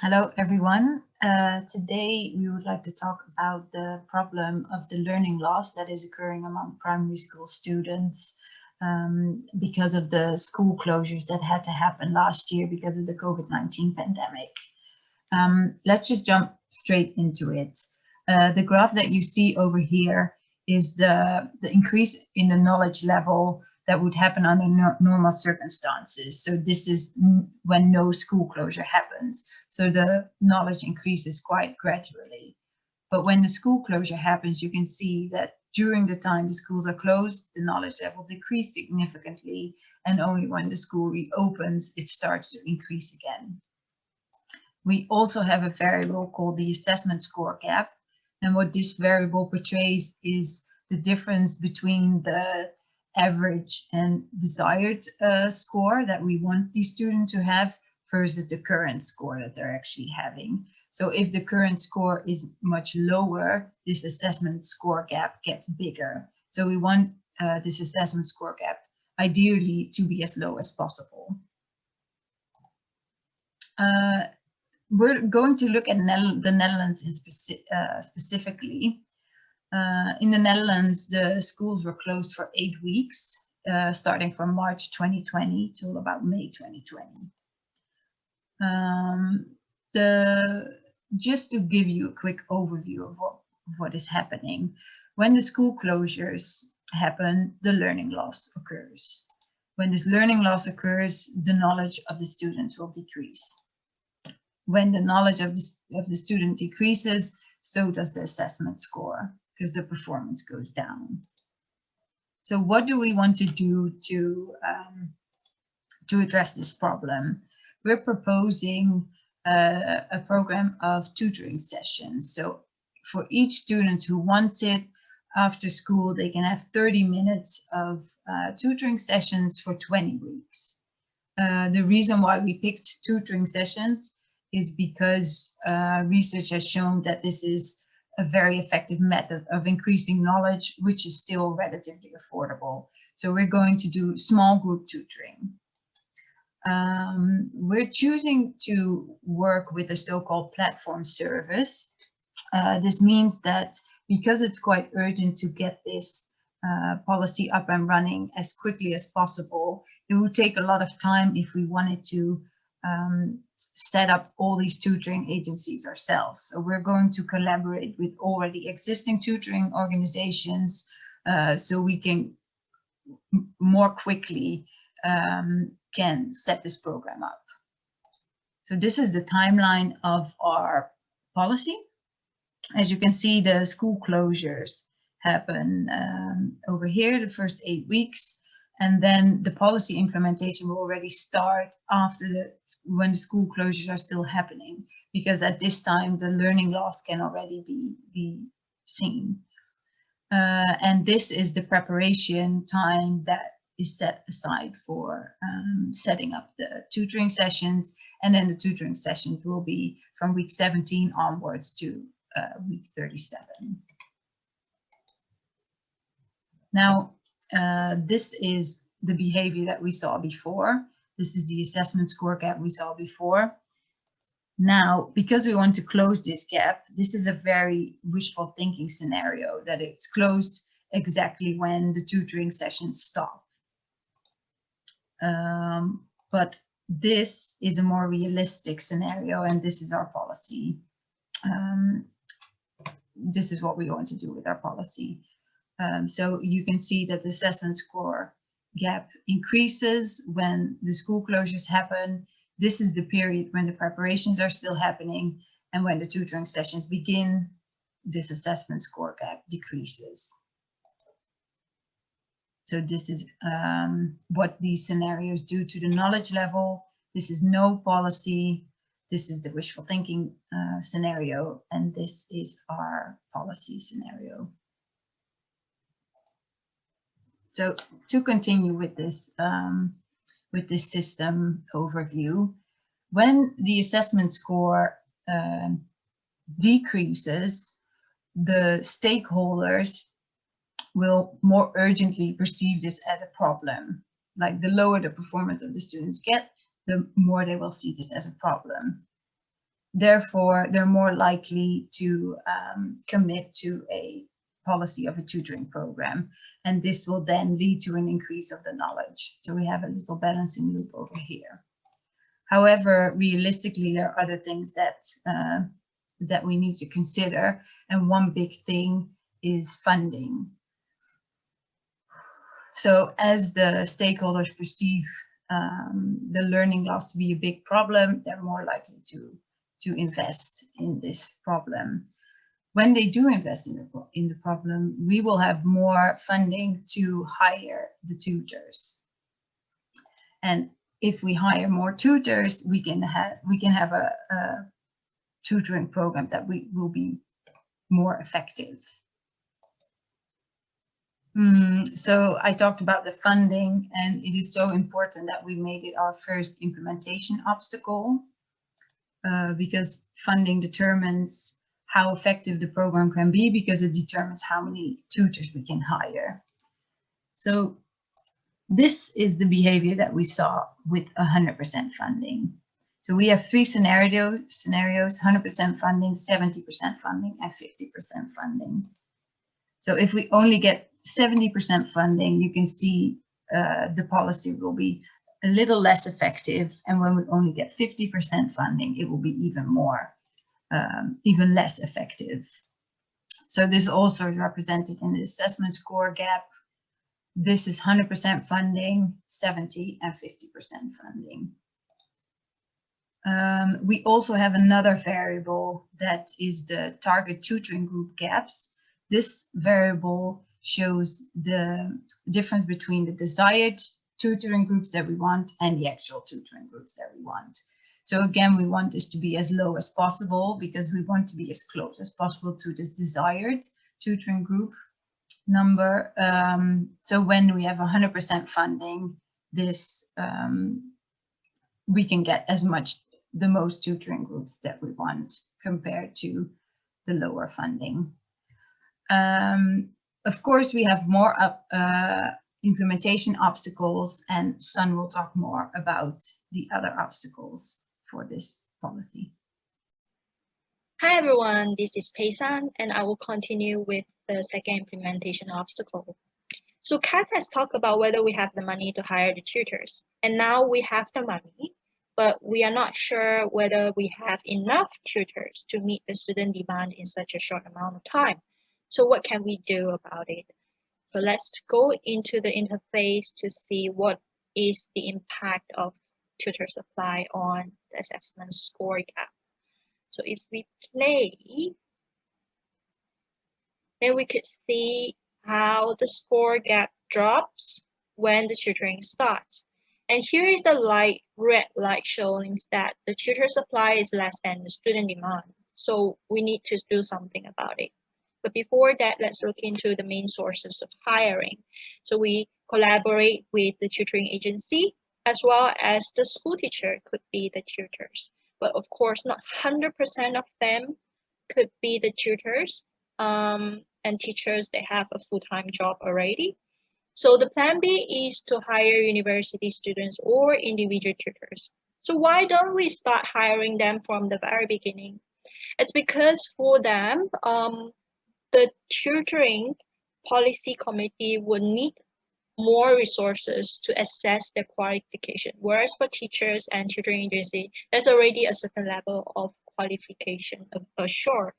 Hello, everyone. Today we would like to talk about the problem of the learning loss that is occurring among primary school students because of the school closures that had to happen last year because of the COVID-19 pandemic. Let's just jump straight into it. The graph that you see over here is the increase in the knowledge level that would happen under normal circumstances. So this is when no school closure happens. So the knowledge increases quite gradually. But when the school closure happens, you can see that during the time the schools are closed, the knowledge level decreases significantly. And only when the school reopens, it starts to increase again. We also have a variable called the assessment score gap. And what this variable portrays is the difference between the average and desired score that we want these students to have versus the current score that they're actually having. So if the current score is much lower, this assessment score gap gets bigger. So we want this assessment score gap ideally to be as low as possible. We're going to look at the Netherlands specifically. In the Netherlands, the schools were closed for 8 weeks, starting from March 2020 till about May 2020. Just to give you a quick overview of what is happening. When the school closures happen, the learning loss occurs. When this learning loss occurs, the knowledge of the students will decrease. When the knowledge of the student decreases, so does the assessment score, because the performance goes down. So what do we want to do to address this problem? We're proposing a program of tutoring sessions. So for each student who wants it, after school, they can have 30 minutes of tutoring sessions for 20 weeks. The reason why we picked tutoring sessions is because research has shown that this is a very effective method of increasing knowledge, which is still relatively affordable. So we're going to do small group tutoring. We're choosing to work with a so-called platform service. This means that because it's quite urgent to get this policy up and running as quickly as possible, it would take a lot of time if we wanted to set up all these tutoring agencies ourselves. So we're going to collaborate with already existing tutoring organizations so we can more quickly can set this program up. So this is the timeline of our policy. As you can see, the school closures happen over here, the first 8 weeks. And then the policy implementation will already start after when the school closures are still happening, because at this time the learning loss can already be seen. And this is the preparation time that is set aside for setting up the tutoring sessions. And then the tutoring sessions will be from week 17 onwards to week 37. Now, this is the behavior that we saw before. This is the assessment score gap we saw before. Now, because we want to close this gap, this is a very wishful thinking scenario that it's closed exactly when the tutoring sessions stop. But this is a more realistic scenario, and this is our policy. This is what we want to do with our policy. So you can see that the assessment score gap increases when the school closures happen. This is the period when the preparations are still happening, and when the tutoring sessions begin, this assessment score gap decreases. So this is what these scenarios do to the knowledge level. This is no policy. This is the wishful thinking scenario, and this is our policy scenario. So to continue with this system overview, when the assessment score decreases, the stakeholders will more urgently perceive this as a problem. Like the lower the performance of the students get, the more they will see this as a problem. Therefore, they're more likely to commit to a policy of a tutoring program. And this will then lead to an increase of the knowledge. So we have a little balancing loop over here. However, realistically, there are other things that that we need to consider. And one big thing is funding. So as the stakeholders perceive the learning loss to be a big problem, they're more likely to invest in this problem. When they do invest in the problem, we will have more funding to hire the tutors. And if we hire more tutors, we can have a tutoring program that will be more effective. So I talked about the funding, and it is so important that we made it our first implementation obstacle, because funding determines how effective the program can be, because it determines how many tutors we can hire. So this is the behavior that we saw with 100% funding. So we have three scenarios, 100% funding, 70% funding, and 50% funding. So if we only get 70% funding, you can see the policy will be a little less effective. And when we only get 50% funding, it will be even less effective. So this also is represented in the assessment score gap. This is 100% funding, 70 and 50% funding. We also have another variable that is the target tutoring group gaps. This variable shows the difference between the desired tutoring groups that we want and the actual tutoring groups that we want. So again, we want this to be as low as possible because we want to be as close as possible to this desired tutoring group number. So when we have 100% funding, this we can get the most tutoring groups that we want compared to the lower funding. Of course, we have more implementation obstacles, and Sun will talk more about the other obstacles for this policy. Hi everyone, this is Pei Shan, and I will continue with the second implementation obstacle. So Kat has talked about whether we have the money to hire the tutors, and now we have the money, but we are not sure whether we have enough tutors to meet the student demand in such a short amount of time. So what can we do about it? So let's go into the interface to see what is the impact of tutor supply on the assessment score gap. So if we play, then we could see how the score gap drops when the tutoring starts. And here is the red light showing that the tutor supply is less than the student demand. So we need to do something about it. But before that, let's look into the main sources of hiring. So we collaborate with the tutoring agency as well as the school teacher could be the tutors. But of course, not 100% of them could be the tutors and teachers. They have a full-time job already. So the plan B is to hire university students or individual tutors. So why don't we start hiring them from the very beginning? It's because for them, the tutoring policy committee would need more resources to assess their qualification, whereas for teachers and tutoring agency, there's already a certain level of qualification assured.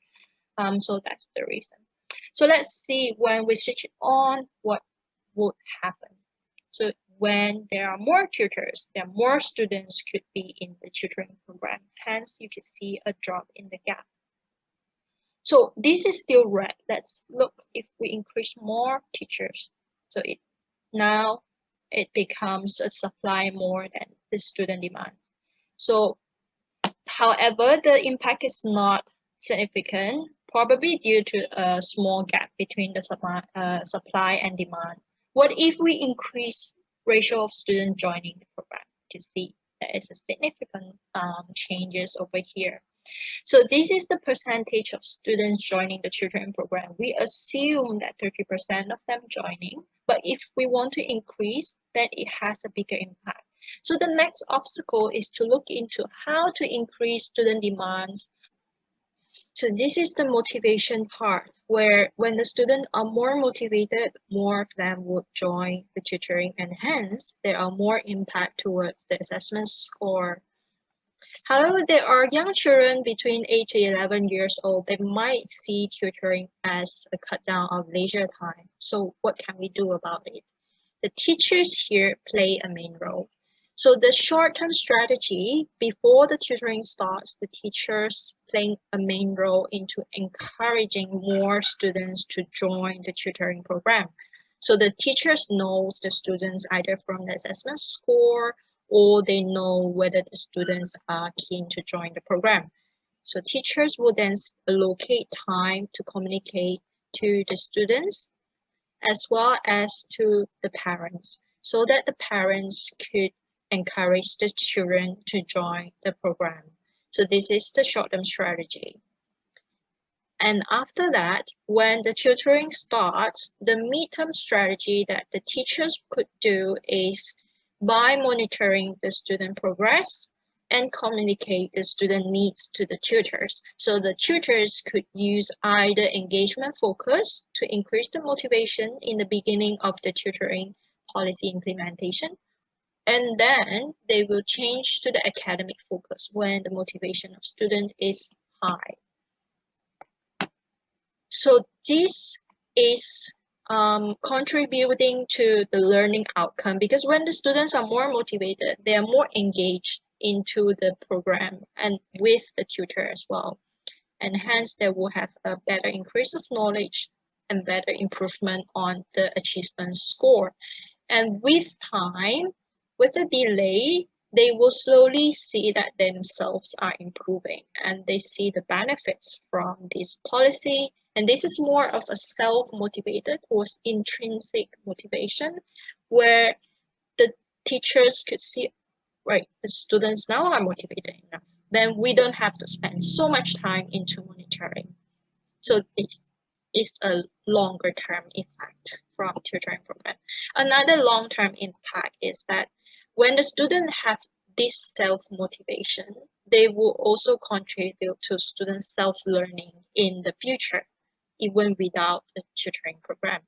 So that's the reason. So let's see when we switch it on, what would happen. So when there are more tutors, there are more students could be in the tutoring program. Hence, you can see a drop in the gap. So this is still red. Let's look if we increase more teachers. So now it becomes a supply more than the student demand. So, however, the impact is not significant, probably due to a small gap between the supply and demand. What if we increase ratio of students joining the program? To see there is a significant changes over here. So this is the percentage of students joining the tutoring program. We assume that 30% of them joining, but if we want to increase, then it has a bigger impact. So the next obstacle is to look into how to increase student demands. So this is the motivation part, where when the students are more motivated, more of them would join the tutoring, and hence there are more impact towards the assessment score. However, there are young children between 8 to 11 years old. They might see tutoring as a cut down of leisure time. So what can we do about it? The teachers here play a main role. So the short-term strategy, before the tutoring starts, the teachers playing a main role into encouraging more students to join the tutoring program. So the teachers knows the students either from the assessment score, or they know whether the students are keen to join the program. So teachers will then allocate time to communicate to the students as well as to the parents, so that the parents could encourage the children to join the program. So this is the short-term strategy. And after that, when the tutoring starts, the mid-term strategy that the teachers could do is by monitoring the student progress and communicate the student needs to the tutors. So the tutors could use either engagement focus to increase the motivation in the beginning of the tutoring policy implementation, and then they will change to the academic focus when the motivation of student is high. So this is contributing to the learning outcome, because when the students are more motivated, they are more engaged into the program and with the tutor as well. And hence they will have a better increase of knowledge and better improvement on the achievement score. And with time, with the delay, they will slowly see that themselves are improving and they see the benefits from this policy. And this is more of a self-motivated or intrinsic motivation, where the teachers could see, right, the students now are motivated enough. Then we don't have to spend so much time into monitoring. So it is a longer term effect from tutoring program. Another long-term impact is that when the student have this self-motivation, they will also contribute to student self-learning in the future, even without the tutoring program.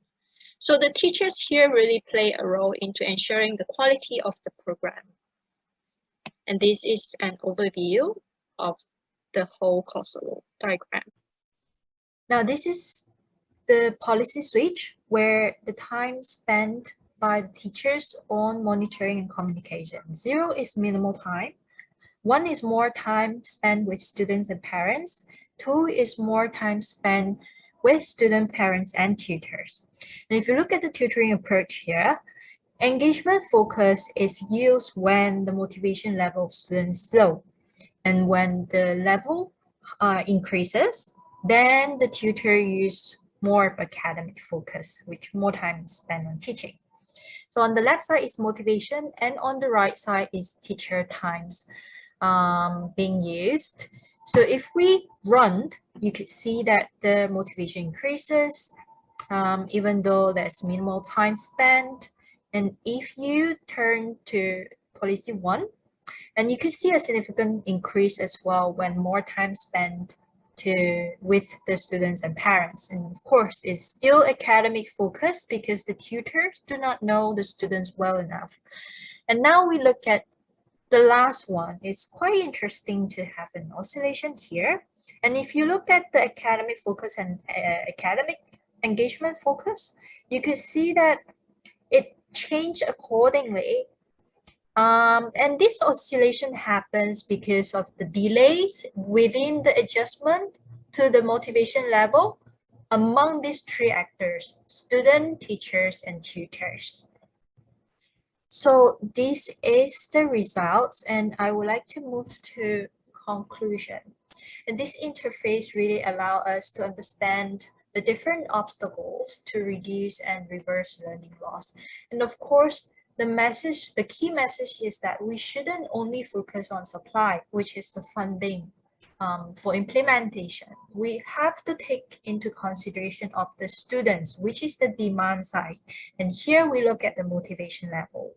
So the teachers here really play a role into ensuring the quality of the program. And this is an overview of the whole causal diagram. Now this is the policy switch, where the time spent by the teachers on monitoring and communication. 0 is minimal time. 1 is more time spent with students and parents. 2 is more time spent with student, parents, and tutors. And if you look at the tutoring approach here, engagement focus is used when the motivation level of students is low. And when the level increases, then the tutor use more of academic focus, which more time is spent on teaching. So on the left side is motivation, and on the right side is teacher times being used. So if we run, you could see that the motivation increases, even though there's minimal time spent. And if you turn to policy 1, and you could see a significant increase as well when more time spent with the students and parents. And of course, it's still academic focus because the tutors do not know the students well enough. And now we look at the last one. It's quite interesting to have an oscillation here. And if you look at the academic focus and academic engagement focus, you can see that it changed accordingly. And this oscillation happens because of the delays within the adjustment to the motivation level among these 3 actors: student, teachers, and tutors. So this is the results, and I would like to move to conclusion. And this interface really allows us to understand the different obstacles to reduce and reverse learning loss. And of course, the key message is that we shouldn't only focus on supply, which is the funding for implementation. We have to take into consideration of the students, which is the demand side. And here we look at the motivation level.